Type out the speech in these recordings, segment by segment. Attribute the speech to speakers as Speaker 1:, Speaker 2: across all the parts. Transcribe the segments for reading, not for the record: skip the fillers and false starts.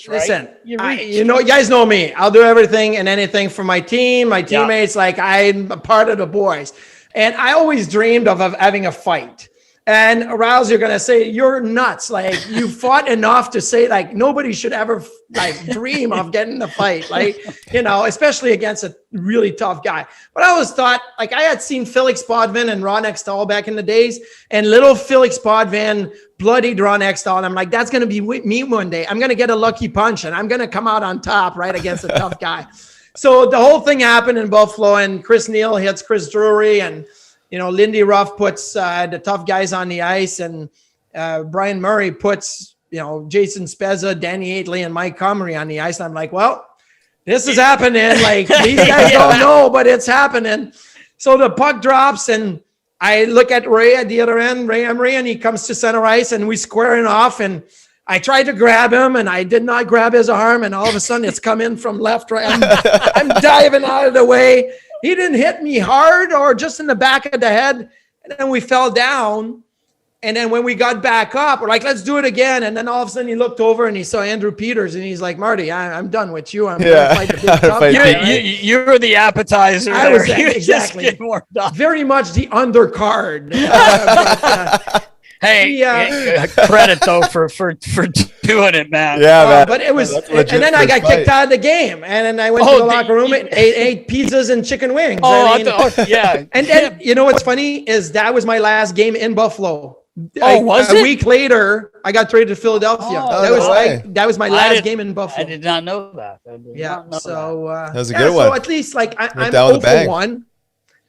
Speaker 1: reach, right?
Speaker 2: Listen,
Speaker 1: You reach.
Speaker 2: you guys know me. I'll do everything and anything for my team, my teammates. Like, I'm a part of the boys. And I always dreamed of having a fight. And Rouse, you're going to say, you're nuts. Like, you fought enough to say, like, nobody should ever dream of getting a fight. Like, especially against a really tough guy. But I always thought, like, I had seen Felix Potvin and Ron Extall back in the days, and little Felix Potvin bloodied Ron Extall. And I'm like, that's going to be me one day. I'm going to get a lucky punch and I'm going to come out on top, right, against a tough guy. So the whole thing happened in Buffalo, and Chris Neal hits Chris Drury, and Lindy Ruff puts the tough guys on the ice, and Brian Murray puts, Jason Spezza, Danny Aitley, and Mike Comrie on the ice. And I'm like, well, this is happening. Like, these guys don't know, but it's happening. So the puck drops, and I look at Ray at the other end, Ray Emery, and he comes to center ice, and we squaring off, and I tried to grab him, and I did not grab his arm, and all of a sudden it's come in from left, right. I'm diving out of the way. He didn't hit me hard or just in the back of the head. And then we fell down. And then when we got back up, we're like, let's do it again. And then all of a sudden he looked over and he saw Andrew Peters, and he's like, Marty, I'm done with you. I'm going to fight the big tough guy.
Speaker 1: You're the appetizer.
Speaker 2: I was exactly very much the undercard.
Speaker 1: Hey, credit though for doing it, man.
Speaker 3: Yeah, man.
Speaker 2: But it was, and then I got kicked out of the game, and then I went to the locker room and ate pizzas and chicken wings.
Speaker 1: Yeah.
Speaker 2: And then what's funny is that was my last game in Buffalo.
Speaker 1: Was it?
Speaker 2: A week later, I got traded to Philadelphia. That was my last game in Buffalo.
Speaker 1: I did not know that.
Speaker 2: That was
Speaker 3: a good one.
Speaker 2: So at least I'm 0 for 1.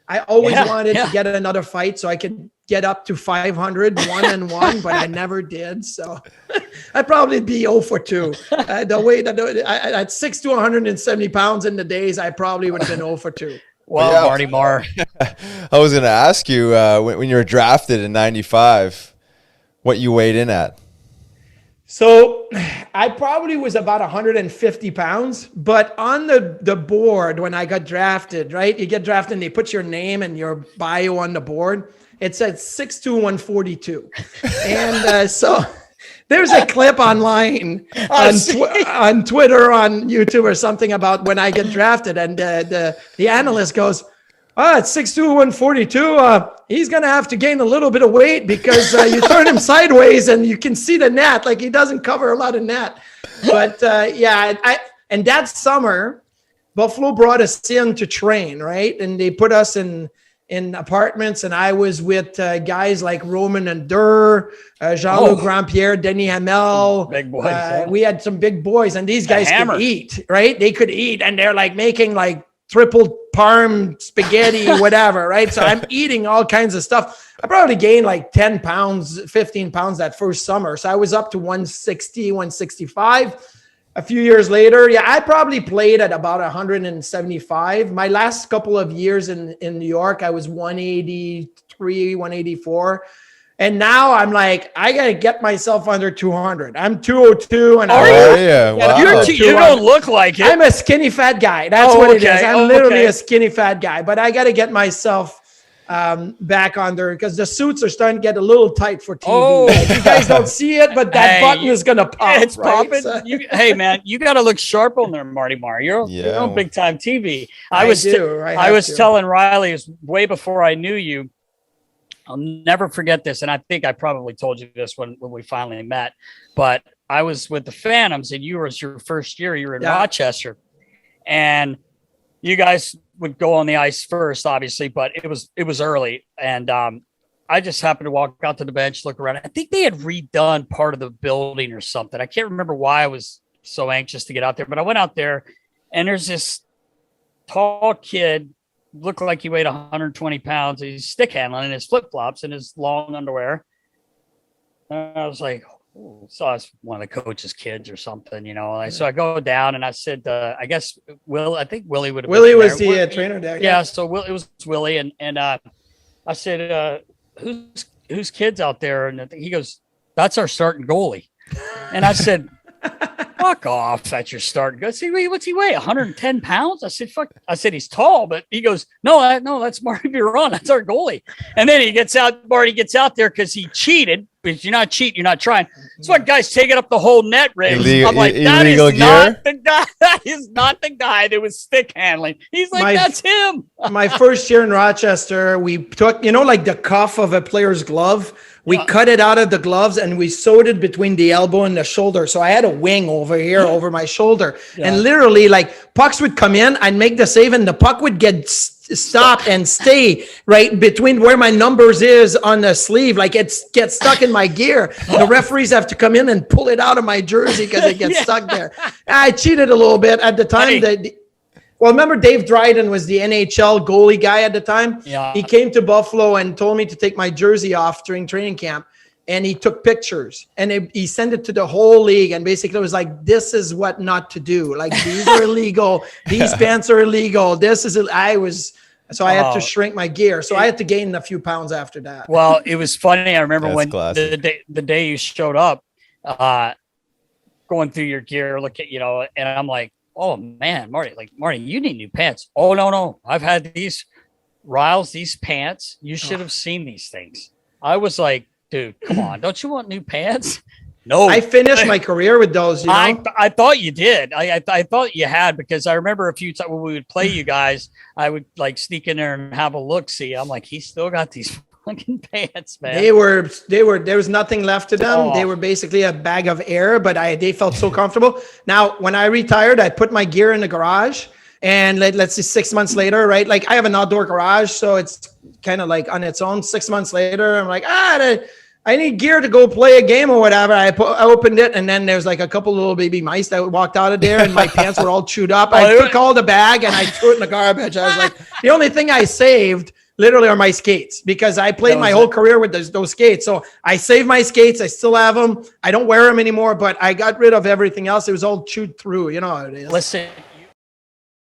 Speaker 2: I always wanted to get another fight so I could get up to 500, 1-1, but I never did. So I'd probably be 0 for 2. The way that at 6 to 170 pounds in the days, I probably would have been 0 for 2.
Speaker 1: Well, Marty Biron.
Speaker 3: I was going to ask you when you were drafted in 95, what you weighed in at.
Speaker 2: So I probably was about 150 pounds, but on the board when I got drafted, right? You get drafted and they put your name and your bio on the board. It said 6'2", 142. And so there's a clip online on Twitter, on YouTube or something about when I get drafted, and the analyst goes, it's 6'2", 142. He's going to have to gain a little bit of weight because you turn him sideways and you can see the net. Like, he doesn't cover a lot of net. But and that summer, Buffalo brought us in to train, right? And they put us in apartments, and I was with guys like Roman and Durr, Jean-Luc Grandpierre, Denis Hamel.
Speaker 1: Big boys.
Speaker 2: We had some big boys, and these guys could eat, right? They could eat, and they're like making like triple parm spaghetti, whatever, right? So I'm eating all kinds of stuff. I probably gained like 10 pounds, 15 pounds that first summer. So I was up to 160, 165. A few years later, I probably played at about 175. My last couple of years in New York, I was 183, 184. And now I'm like, I got to get myself under 200. I'm 202. And
Speaker 1: you don't look like it.
Speaker 2: I'm a skinny fat guy. That's what it is. I'm literally a skinny fat guy. But I got to get myself back under, because the suits are starting to get a little tight for TV. You guys don't see it, but that button is going to pop.
Speaker 1: It's popping. So. Hey, man, you got to look sharp on there, Marty Biron. You're on big time TV. I was telling Riley, it was way before I knew you. I'll never forget this, and I think I probably told you this when we finally met, but I was with the Phantoms, and it was your first year. You were in Rochester, and you guys would go on the ice first, obviously, but it was early, and I just happened to walk out to the bench, look around. I think they had redone part of the building or something. I can't remember why I was so anxious to get out there, but I went out there, and there's this tall kid, looked like he weighed 120 pounds. He's stick handling in his flip-flops and his long underwear. And I was like, so it's one of the coach's kids or something, So I go down and I said, I guess I think Willie would have been
Speaker 2: Willie was the trainer there.
Speaker 1: Yeah, so it was Willie. And I said, who's kids out there? And he goes, that's our starting goalie. And I said, Fuck off at your start. Go see, what's he weigh? 110 pounds? I said, fuck. I said, he's tall, but he goes, no, that's Marty Biron. That's our goalie. And then Marty gets out there because he cheated. Because you're not cheating, you're not trying. That's why guys taking up the whole net race. I'm like, that is not the guy. That is not the guy that was stick handling. He's like, that's him.
Speaker 2: My first year in Rochester, we took, like the cuff of a player's glove. We cut it out of the gloves and we sewed it between the elbow and the shoulder. So I had a wing over here, over my shoulder. Yeah. And literally, like, pucks would come in, I'd make the save, and the puck would get stop and stay right between where my numbers is on the sleeve. Like, it gets stuck in my gear. The referees have to come in and pull it out of my jersey because it gets stuck there. I cheated a little bit at the time. Well, remember Dave Dryden was the NHL goalie guy at the time? Yeah. He came to Buffalo and told me to take my jersey off during training camp. And he took pictures and he sent it to the whole league. And basically it was like, this is what not to do. Like, these are illegal. These pants are illegal. So I had to shrink my gear. So I had to gain a few pounds after that.
Speaker 1: Well, it was funny. I remember when the day you showed up, going through your gear, and I'm like, oh man, Marty, you need new pants. Oh, no. I've had these pants. You should have seen these things. I was like, dude, come on. Don't you want new pants? No.
Speaker 2: I finished my career with those.
Speaker 1: I thought you did. I thought you had, because I remember a few times when we would play you guys, I would like sneak in there and have a look. See, I'm like, he's still got these fucking pants, man.
Speaker 2: There was nothing left to them. They were basically a bag of air, but they felt so comfortable. Now, when I retired, I put my gear in the garage, and let's see, 6 months later, right? Like, I have an outdoor garage, so it's kind of like on its own. 6 months later, I'm like, I need gear to go play a game or whatever. I opened it, and then there's like a couple little baby mice that walked out of there, and my pants were all chewed up. I took all the bag and I threw it in the garbage. I was like, the only thing I saved literally are my skates, because I played my whole career with those skates. So I saved my skates. I still have them. I don't wear them anymore, but I got rid of everything else. It was all chewed through. You know how it is.
Speaker 1: Listen,